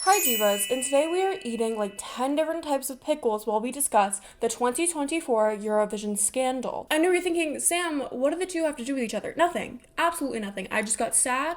Hi Divas, and today we are eating like 10 different types of pickles while we discuss the 2024 Eurovision scandal. I know you're thinking, Sam, what do the two have to do with each other? Nothing. Absolutely nothing. I just got sad.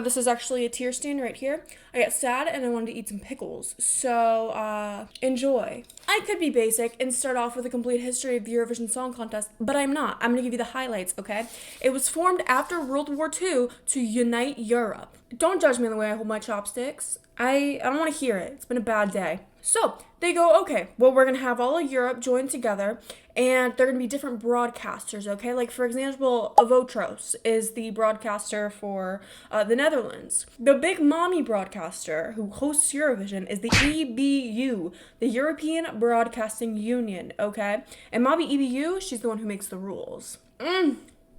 This is actually a tear stain right here. I got sad and I wanted to eat some pickles. So, enjoy. I could be basic and start off with a complete history of the Eurovision Song Contest, but I'm not. I'm gonna give you the highlights, okay? It was formed after World War II to unite Europe. Don't judge me on the way I hold my chopsticks. I don't want to hear it. It's been a bad day. So they go, okay, well, we're going to have all of Europe join together and they're going to be different broadcasters, okay? Like, for example, Avotros is the broadcaster for the Netherlands. The big mommy broadcaster who hosts Eurovision is the EBU, the European Broadcasting Union, okay? And Mommy EBU, she's the one who makes the rules. I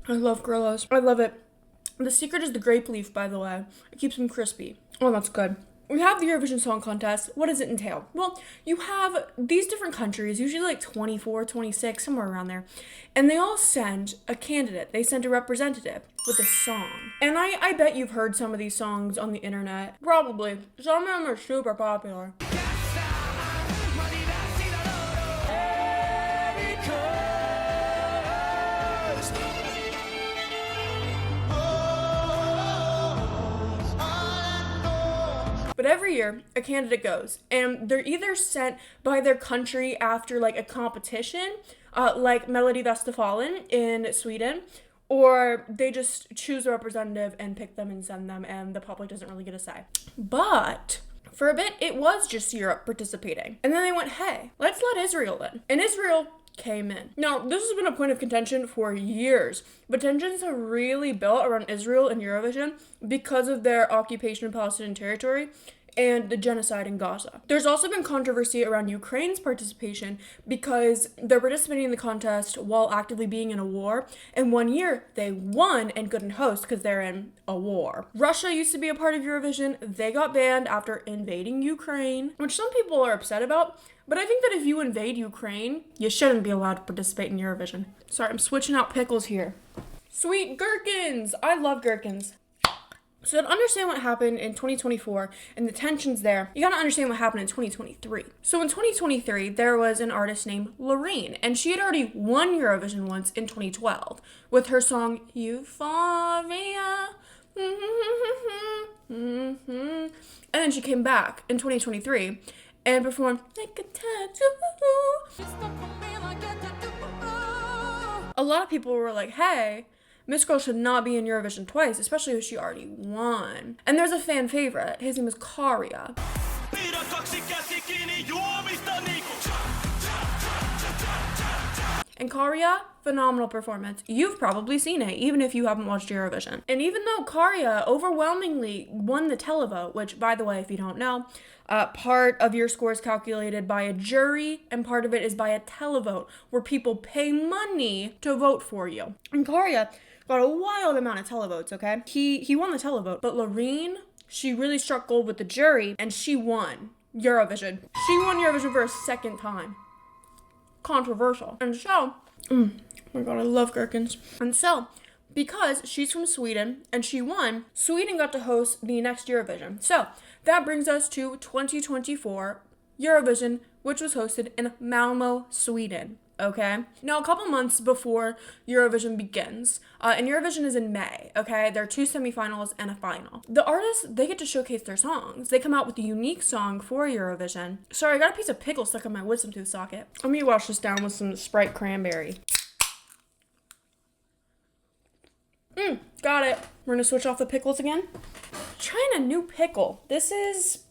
love Grillos. I love it. The secret is the grape leaf, by the way. It keeps them crispy. Oh, that's good. We have the Eurovision Song Contest. What does it entail? Well, you have these different countries, usually like 24, 26, somewhere around there, and they all send a candidate. They send a representative with a song. And I bet you've heard some of these songs on the internet. Probably. Some of them are super popular. But every year, a candidate goes, and they're either sent by their country after, like, a competition, like Melodifestivalen in Sweden, or they just choose a representative and pick them and send them, and the public doesn't really get a say. But for a bit, it was just Europe participating. And then they went, hey, let's let Israel in. And Israel came in. Now, this has been a point of contention for years, but tensions have really built around Israel and Eurovision because of their occupation of Palestinian territory and the genocide in Gaza. There's also been controversy around Ukraine's participation because they're participating in the contest while actively being in a war, and one year they won and couldn't host because they're in a war. Russia used to be a part of Eurovision. They got banned after invading Ukraine, which some people are upset about. But I think that if you invade Ukraine, you shouldn't be allowed to participate in Eurovision. Sorry, I'm switching out pickles here. Sweet gherkins! I love gherkins. So to understand what happened in 2024 and the tensions there, you gotta understand what happened in 2023. So in 2023, there was an artist named Loreen, and she had already won Eurovision once in 2012 with her song Euphoria. And then she came back in 2023 and performed Like a Tattoo. A lot of people were like, hey, Miss Girl should not be in Eurovision twice, especially if she already won. And there's a fan favorite. His name is Karia. And Karia, phenomenal performance. You've probably seen it, even if you haven't watched Eurovision. And even though Karia overwhelmingly won the televote, which, by the way, if you don't know, part of your score is calculated by a jury, and part of it is by a televote, where people pay money to vote for you. And Karia got a wild amount of televotes, okay? He won the televote, but Loreen, she really struck gold with the jury, and she won Eurovision. She won Eurovision for a second time. Controversial. And so, oh my god, I love gherkins. And so, because she's from Sweden and she won, Sweden got to host the next Eurovision. So, that brings us to 2024 Eurovision, which was hosted in Malmo, Sweden. Okay? Now, a couple months before Eurovision begins, and Eurovision is in May, okay? There are 2 semifinals and a final. The artists, they get to showcase their songs. They come out with a unique song for Eurovision. Sorry, I got a piece of pickle stuck in my wisdom tooth socket. Let me wash this down with some Sprite cranberry. Got it. We're gonna switch off the pickles again. Trying a new pickle. This is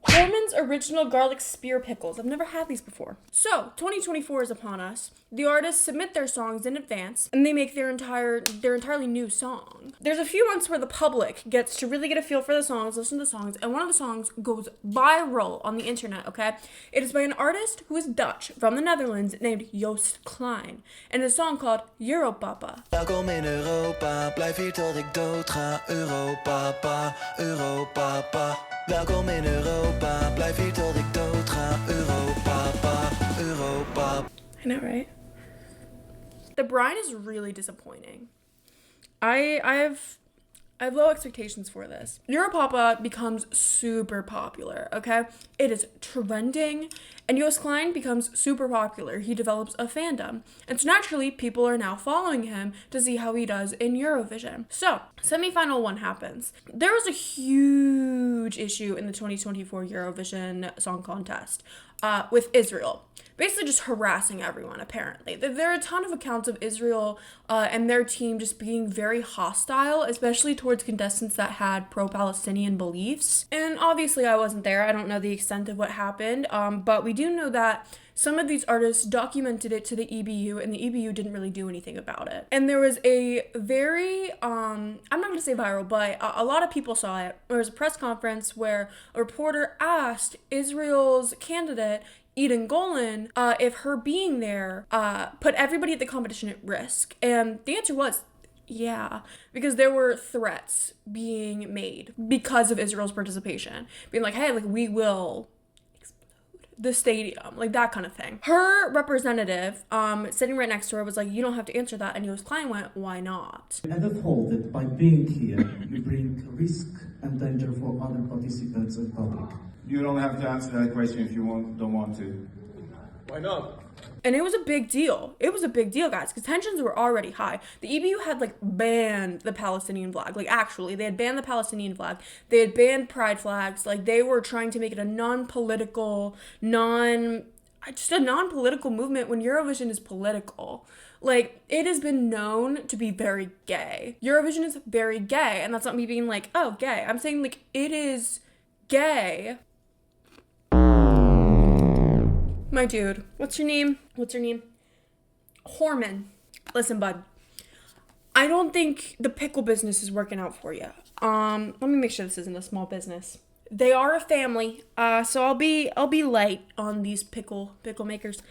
Holman's Original Garlic Spear Pickles. I've never had these before. So, 2024 is upon us. The artists submit their songs in advance, and they make their entirely new song. There's a few months where the public gets to really get a feel for the songs, listen to the songs, and one of the songs goes viral on the internet, okay? It is by an artist who is Dutch, from the Netherlands, named Joost Klein, and it's a song called EUROPAPA. Welkom in Europa, blijf hier tot ik dood ga. EUROPAPA, EUROPAPA. Welkom in Europa, blijf hier tot ik dood ga. EUROPAPA, EUROPAPA. I know, right? The brine is really disappointing. I've I have low expectations for this. EUROPAPA becomes super popular, okay? It is trending, and Joost Klein becomes super popular. He develops a fandom. And so naturally, people are now following him to see how he does in Eurovision. So, semifinal one happens. There was a huge issue in the 2024 Eurovision Song Contest with Israel. Basically just harassing everyone, apparently. There are a ton of accounts of Israel and their team just being very hostile, especially towards contestants that had pro-Palestinian beliefs. And obviously I wasn't there. I don't know the extent of what happened, but we do know that some of these artists documented it to the EBU, and the EBU didn't really do anything about it. And there was a very, I'm not going to say viral, but a lot of people saw it. There was a press conference where a reporter asked Israel's candidate, Eden Golan, if her being there put everybody at the competition at risk. And the answer was, yeah, because there were threats being made because of Israel's participation. Being like, hey, like, we will the stadium, like that kind of thing. Her representative, sitting right next to her, was like, you don't have to answer that. And Joost Klein went, why not? And I've told that by being here, you bring risk and danger for other participants and public. You don't have to answer that question if you don't want to. Why not? And it was a big deal. It was a big deal, guys, because tensions were already high. The EBU had, like, banned the Palestinian flag. Like, actually, they had banned the Palestinian flag. They had banned pride flags. Like, they were trying to make it a non-political movement when Eurovision is political. Like, it has been known to be very gay. Eurovision is very gay, and that's not me being like, oh, gay. I'm saying, like, it is gay. My dude, what's your name? Horman. Listen, bud. I don't think the pickle business is working out for you. Let me make sure this isn't a small business. They are a family, so I'll be light on these pickle makers.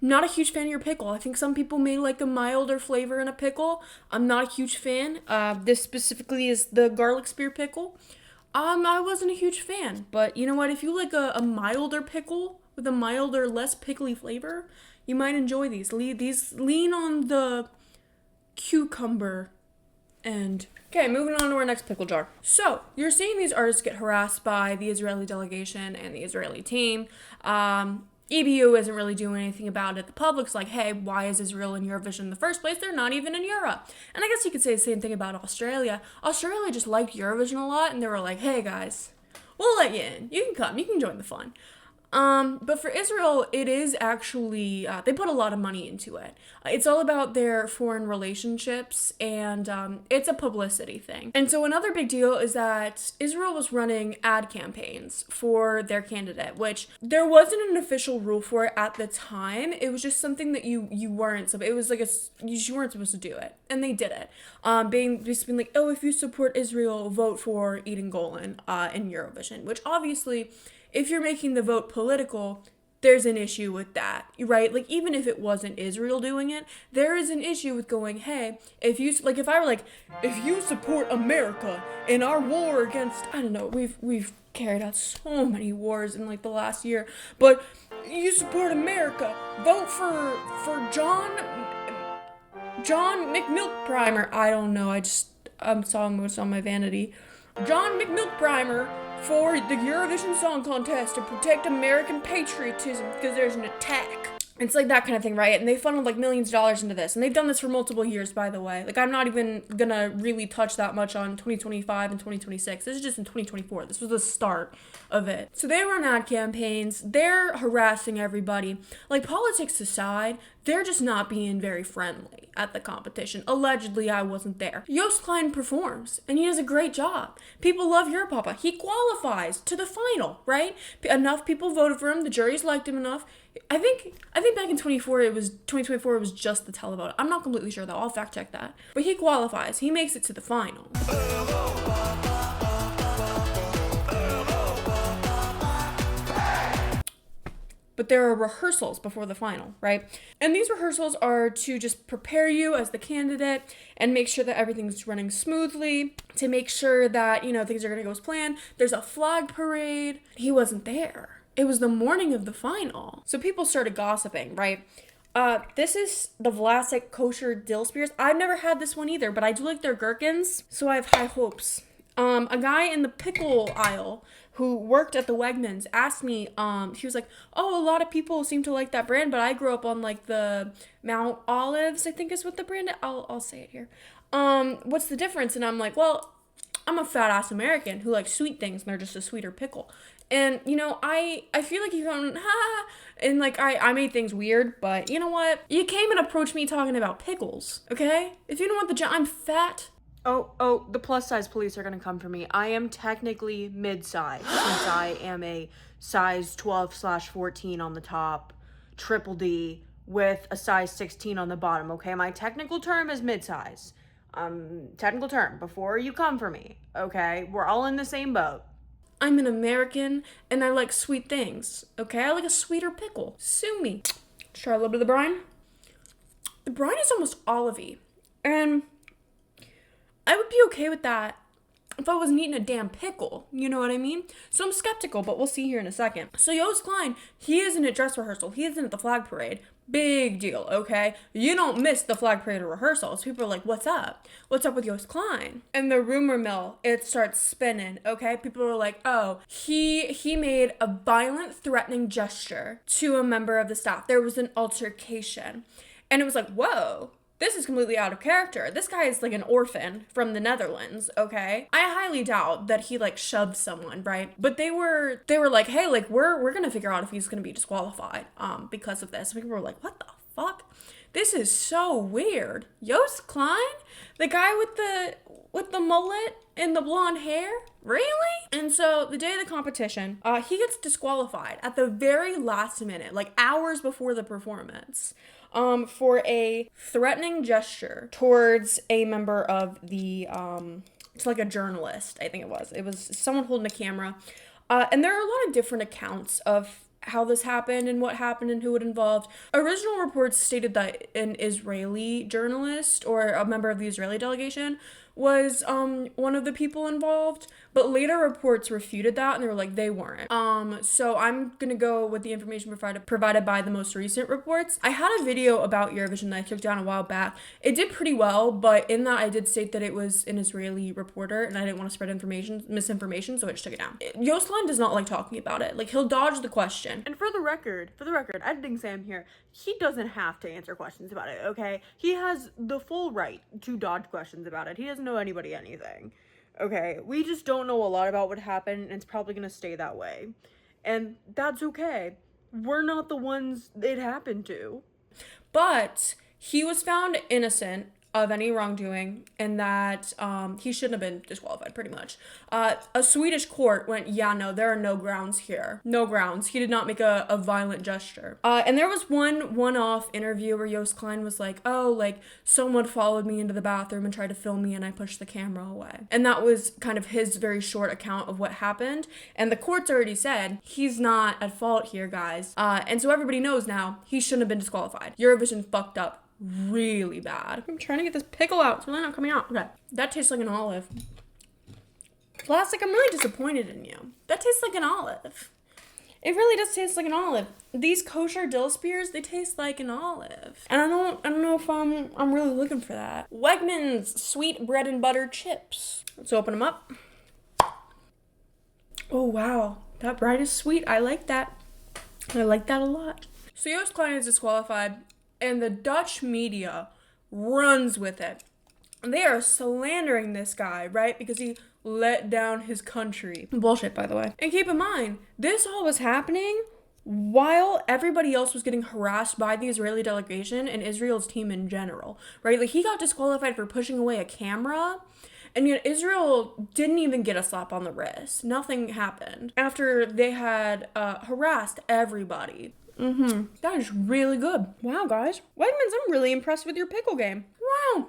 Not a huge fan of your pickle. I think some people may like a milder flavor in a pickle. I'm not a huge fan. This specifically is the garlic spear pickle. I wasn't a huge fan, but you know what? If you like a milder pickle with a milder, less pickly flavor, you might enjoy these. These lean on the cucumber end. Okay, moving on to our next pickle jar. So, you're seeing these artists get harassed by the Israeli delegation and the Israeli team. EBU isn't really doing anything about it. The public's like, hey, why is Israel in Eurovision in the first place? They're not even in Europe. And I guess you could say the same thing about Australia. Australia just liked Eurovision a lot, and they were like, hey, guys, we'll let you in. You can come. You can join the fun. But for Israel, it is actually, they put a lot of money into it. It's all about their foreign relationships, and it's a publicity thing. And so another big deal is that Israel was running ad campaigns for their candidate, which there wasn't an official rule for it at the time. It was just something that you weren't, it was like you weren't supposed to do it. And they did it. Being like, oh, if you support Israel, vote for Eden Golan in Eurovision, which obviously, if you're making the vote political, there's an issue with that, right? Like, even if it wasn't Israel doing it, there is an issue with going, hey, if you support America in our war against, I don't know, we've carried out so many wars in, like, the last year, but you support America, vote for John McMilk-Primer, I don't know, I'm saw what's on my vanity, John McMilk-Primer for the Eurovision Song Contest to protect American patriotism because there's an attack. It's like that kind of thing, right? And they funneled like millions of dollars into this. And they've done this for multiple years, by the way. Like, I'm not even gonna really touch that much on 2025 and 2026. This is just in 2024. This was the start of it. So they run ad campaigns. They're harassing everybody. Like, politics aside, they're just not being very friendly at the competition. Allegedly, I wasn't there. Joost Klein performs, and he does a great job. People love EUROPAPA. He qualifies to the final, right? Enough people voted for him. The juries liked him enough. I think back in 2024 it was just the televote. I'm not completely sure though. I'll fact check that. But he qualifies. He makes it to the final. But there are rehearsals before the final, right? And these rehearsals are to just prepare you as the candidate and make sure that everything's running smoothly, to make sure that, things are going to go as planned. There's a flag parade. He wasn't there. It was the morning of the final. So people started gossiping, right? This is the Vlasic kosher dill spears. I've never had this one either, but I do like their gherkins, so I have high hopes. A guy in the pickle aisle who worked at the Wegmans asked me, he was like, oh, a lot of people seem to like that brand, but I grew up on like the Mount Olives, I think is what the brand, I'll say it here. What's the difference? And I'm like, well, I'm a fat ass American who likes sweet things and they're just a sweeter pickle. And, you know, I feel like you come, and like, I made things weird, but you know what? You came and approached me talking about pickles, okay? If you don't want I'm fat. Oh, the plus size police are gonna come for me. I am technically mid-size since I am a size 12/14 on the top, triple D, with a size 16 on the bottom, okay? My technical term is mid-size. Technical term, before you come for me, okay? We're all in the same boat. I'm an American, and I like sweet things, okay? I like a sweeter pickle. Sue me. Let's try a little bit of the brine. The brine is almost olivey, and I would be okay with that if I wasn't eating a damn pickle, you know what I mean? So I'm skeptical, but we'll see here in a second. So Joost Klein, he isn't at dress rehearsal. He isn't at the flag parade. Big deal, okay? You don't miss the flag parade or rehearsals. People are like, what's up? What's up with Joost Klein? And the rumor mill, it starts spinning, okay? People are like, oh, he made a violent, threatening gesture to a member of the staff. There was an altercation. And it was like, whoa. This is completely out of character. This guy is like an orphan from the Netherlands, okay? I highly doubt that he like shoved someone, right? But they were like, hey, like we're gonna figure out if he's gonna be disqualified because of this. People were like, what the fuck? This is so weird. Joost Klein? The guy with the mullet and the blonde hair? Really? And so the day of the competition, he gets disqualified at the very last minute, like hours before the performance. For a threatening gesture towards a member of the, it's like a journalist, I think it was. It was someone holding a camera. And there are a lot of different accounts of how this happened and what happened and who it involved. Original reports stated that an Israeli journalist or a member of the Israeli delegation was one of the people involved, but later reports refuted that and they were like, they weren't. So I'm gonna go with the information provided by the most recent reports. I had a video about Eurovision that I took down a while back. It did pretty well, but in that I did state that it was an Israeli reporter and I didn't want to spread misinformation, so I just took it down. Joost Klein does not like talking about it. Like, he'll dodge the question. And for the record, editing Sam here, he doesn't have to answer questions about it, okay? He has the full right to dodge questions about it. He doesn't know anybody anything. Okay, we just don't know a lot about what happened, and it's probably gonna stay that way. And that's okay. We're not the ones it happened to. But he was found innocent of any wrongdoing, and that he shouldn't have been disqualified, pretty much. A Swedish court went, yeah, no, there are no grounds here. No grounds. He did not make a violent gesture. And there was one-off interview where Joost Klein was like, oh, like, someone followed me into the bathroom and tried to film me, and I pushed the camera away. And that was kind of his very short account of what happened. And the court's already said, he's not at fault here, guys. And so everybody knows now, he shouldn't have been disqualified. Eurovision fucked up really bad. I'm trying to get this pickle out. It's really not coming out. Okay. That tastes like an olive. Plastic, I'm really disappointed in you. That tastes like an olive. It really does taste like an olive. These kosher dill spears, they taste like an olive. And I don't know if I'm really looking for that. Wegmans sweet bread and butter chips. Let's open them up. Oh wow. That brine is sweet. I like that. I like that a lot. So Joost Klein is disqualified. And the Dutch media runs with it. They are slandering this guy, right? Because he let down his country. Bullshit, by the way. And keep in mind, this all was happening while everybody else was getting harassed by the Israeli delegation and Israel's team in general, right? Like, he got disqualified for pushing away a camera. And yet Israel didn't even get a slap on the wrist. Nothing happened after they had harassed everybody. That is really good. Wow, guys. Wegmans, I'm really impressed with your pickle game. Wow.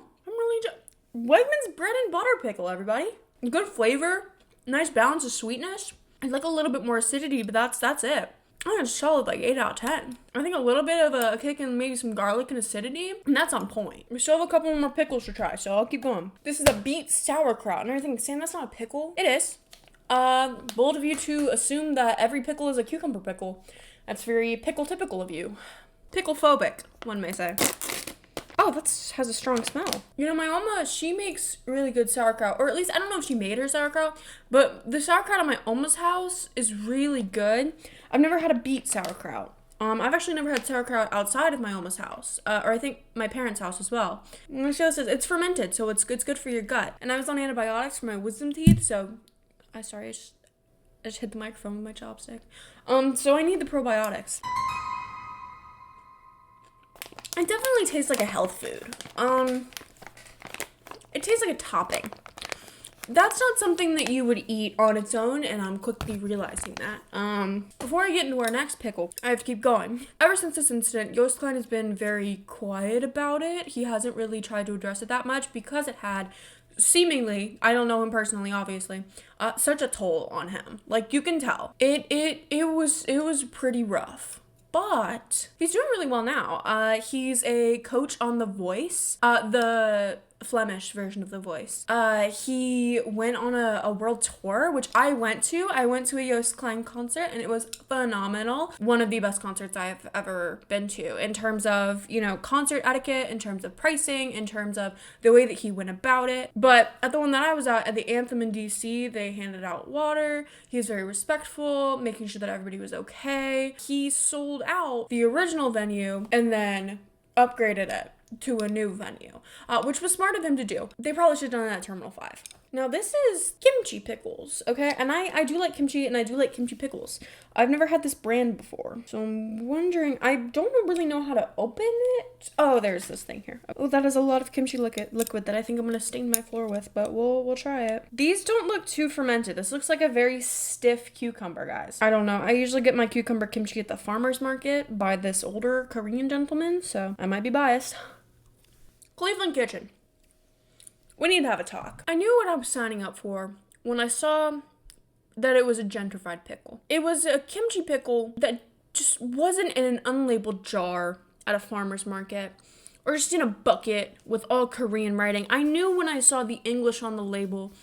Wegmans bread and butter pickle, everybody. Good flavor. Nice balance of sweetness. I like a little bit more acidity, but that's it. I think it's solid, like 8 out of 10. I think a little bit of a kick and maybe some garlic and acidity, and that's on point. We still have a couple more pickles to try, so I'll keep going. This is a beet sauerkraut, and everything. Sam, that's not a pickle. It is. Bold of you to assume that every pickle is a cucumber pickle. That's very pickle typical of you. Pickle phobic, one may say. Oh, that has a strong smell. You know, my oma, she makes really good sauerkraut, or at least I don't know if she made her sauerkraut, but the sauerkraut at my oma's house is really good. I've never had a beet sauerkraut. I've actually never had sauerkraut outside of my oma's house, or I think my parents' house as well. And she says it's fermented, so it's good for your gut. And I was on antibiotics for my wisdom teeth, so I just hit the microphone with my chopstick. So I need the probiotics. It definitely tastes like a health food. It tastes like a topping. That's not something that you would eat on its own, and I'm quickly realizing that. Before I get into our next pickle, I have to keep going. Ever since this incident, Joost Klein has been very quiet about it. He hasn't really tried to address it that much because it had seemingly, I don't know him personally, obviously, such a toll on him. Like, you can tell. It was pretty rough. But he's doing really well now. He's a coach on The Voice, the Flemish version of The Voice. He went on a world tour, which I went to. I went to a Joost Klein concert, and it was phenomenal. One of the best concerts I've ever been to in terms of, you know, concert etiquette, in terms of pricing, in terms of the way that he went about it. But at the one that I was at the Anthem in DC, they handed out water. He was very respectful, making sure that everybody was okay. He sold out the original venue and then upgraded it to a new venue, which was smart of him to do. They probably should have done that at Terminal 5. Now, this is kimchi pickles, okay? And I do like kimchi, and I do like kimchi pickles. I've never had this brand before, so I'm wondering, I don't really know how to open it. Oh, there's this thing here. Oh, that is a lot of kimchi liquid that I think I'm gonna stain my floor with, but we'll try it. These don't look too fermented. This looks like a very stiff cucumber, guys. I don't know. I usually get my cucumber kimchi at the farmer's market by this older Korean gentleman, so I might be biased. Cleveland Kitchen. We need to have a talk. I knew what I was signing up for when I saw that it was a gentrified pickle. It was a kimchi pickle that just wasn't in an unlabeled jar at a farmer's market or just in a bucket with all Korean writing. I knew when I saw the English on the label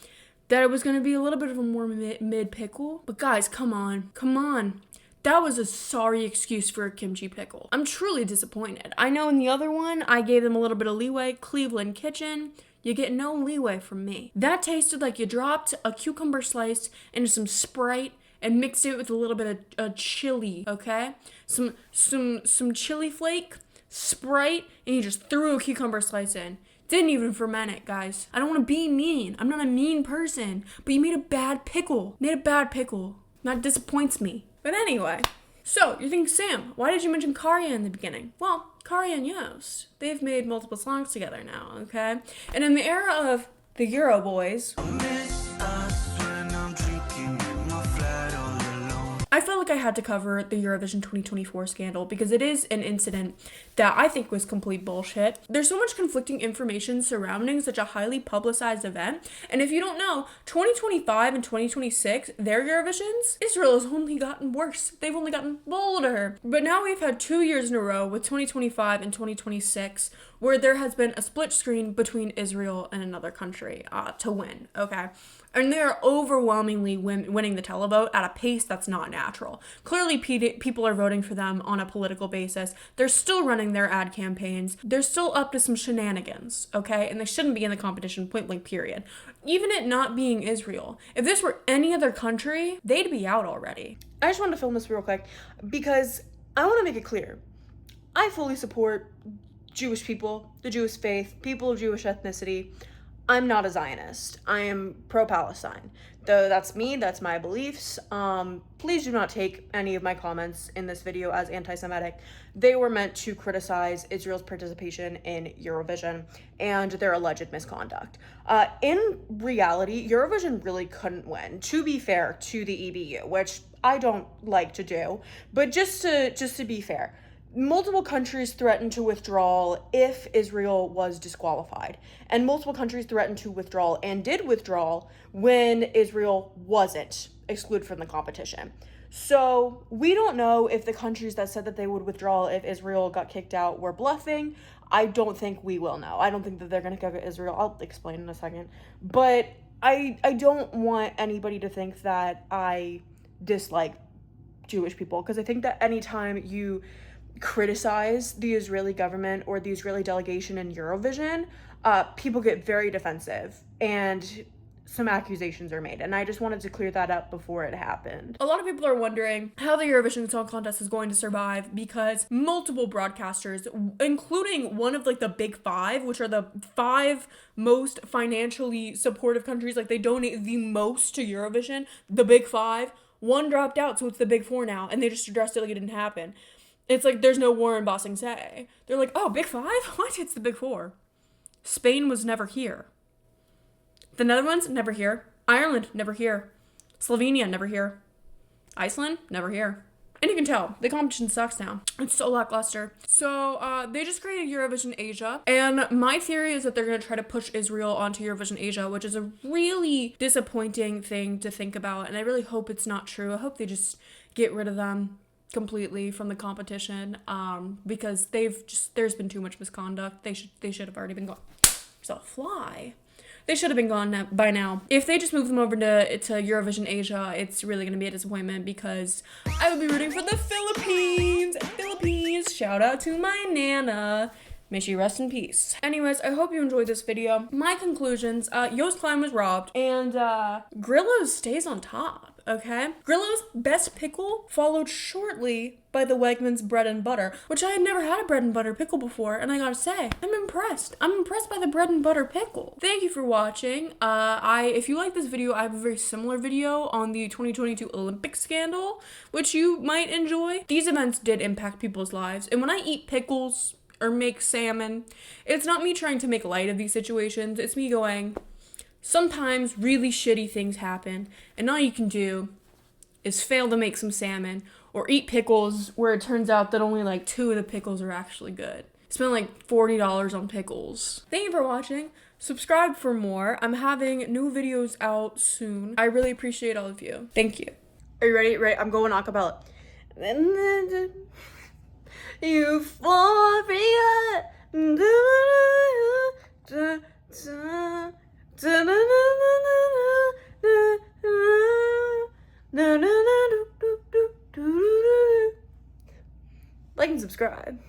that it was going to be a little bit of a more mid pickle. But guys, come on. That was a sorry excuse for a kimchi pickle. I'm truly disappointed. I know in the other one, I gave them a little bit of leeway. Cleveland Kitchen, you get no leeway from me. That tasted like you dropped a cucumber slice into some Sprite and mixed it with a little bit of chili, okay? Some chili flake, Sprite, and you just threw a cucumber slice in. Didn't even ferment it, guys. I don't want to be mean. I'm not a mean person. But you made a bad pickle. That disappoints me. But anyway, so you're thinking, Sam, why did you mention Karya in the beginning? Well, Karya and Joost, they've made multiple songs together now, okay? And in the era of the Euro boys, I felt like I had to cover the Eurovision 2024 scandal because it is an incident that I think was complete bullshit. There's so much conflicting information surrounding such a highly publicized event. And if you don't know, 2025 and 2026, their Eurovisions, Israel has only gotten worse. They've only gotten bolder. But now we've had 2 years in a row with 2025 and 2026 where there has been a split screen between Israel and another country to win, okay? And they are overwhelmingly winning the televote at a pace that's not natural. Clearly, people are voting for them on a political basis. They're still running their ad campaigns. They're still up to some shenanigans, okay? And they shouldn't be in the competition, point blank, period. Even it not being Israel. If this were any other country, they'd be out already. I just wanted to film this real quick because I want to make it clear. I fully support Jewish people, the Jewish faith, people of Jewish ethnicity. I'm not a Zionist. I am pro-Palestine. Though that's me, that's my beliefs. Please do not take any of my comments in this video as anti-Semitic. They were meant to criticize Israel's participation in Eurovision and their alleged misconduct. In reality, Eurovision really couldn't win, to be fair to the EBU, which I don't like to do, but just to be fair. Multiple countries threatened to withdraw if Israel was disqualified. And multiple countries threatened to withdraw and did withdraw when Israel wasn't excluded from the competition. So we don't know if the countries that said that they would withdraw if Israel got kicked out were bluffing. I don't think we will know. I don't think that they're going to kick out Israel. I'll explain in a second. But I don't want anybody to think that I dislike Jewish people, because I think that anytime you criticize the Israeli government or the Israeli delegation in Eurovision, people get very defensive and some accusations are made, and I just wanted to clear that up before it happened. A lot of people are wondering how the Eurovision Song Contest is going to survive because multiple broadcasters, including one of like the big five, which are the 5 most financially supportive countries, like they donate the most to Eurovision, the big 5, one dropped out, so it's the big 4 now, and they just addressed it like it didn't happen. It's like there's no war in Bossing Say. They're like, oh, big 5? What? It's the big 4. Spain was never here. The Netherlands, never here. Ireland, never here. Slovenia, never here. Iceland, never here. And you can tell, the competition sucks now. It's so lackluster. So they just created Eurovision Asia. And my theory is that they're going to try to push Israel onto Eurovision Asia, which is a really disappointing thing to think about. And I really hope it's not true. I hope they just get rid of them completely from the competition, because there's been too much misconduct. They should have already been gone. There's a fly. They should have been gone by now. If they just move them over to Eurovision Asia, it's really going to be a disappointment because I will be rooting for the Philippines. Shout out to my Nana. May she rest in peace. Anyways, I hope you enjoyed this video. My conclusions, Joost Klein was robbed, and Grillo's stays on top, okay? Grillo's best pickle followed shortly by the Wegmans bread and butter, which I had never had a bread and butter pickle before, and I gotta say, I'm impressed. I'm impressed by the bread and butter pickle. Thank you for watching. If you like this video, I have a very similar video on the 2022 Olympic scandal, which you might enjoy. These events did impact people's lives, and when I eat pickles or make salmon, it's not me trying to make light of these situations. It's me going, sometimes really shitty things happen, and all you can do is fail to make some salmon or eat pickles where it turns out that only like 2 of the pickles are actually good. Spend like $40 on pickles. Thank you for watching. Subscribe for more. I'm having new videos out soon. I really appreciate all of you. Thank you. Are you ready? Right, I'm going a cappella. Euphoria. Like and subscribe.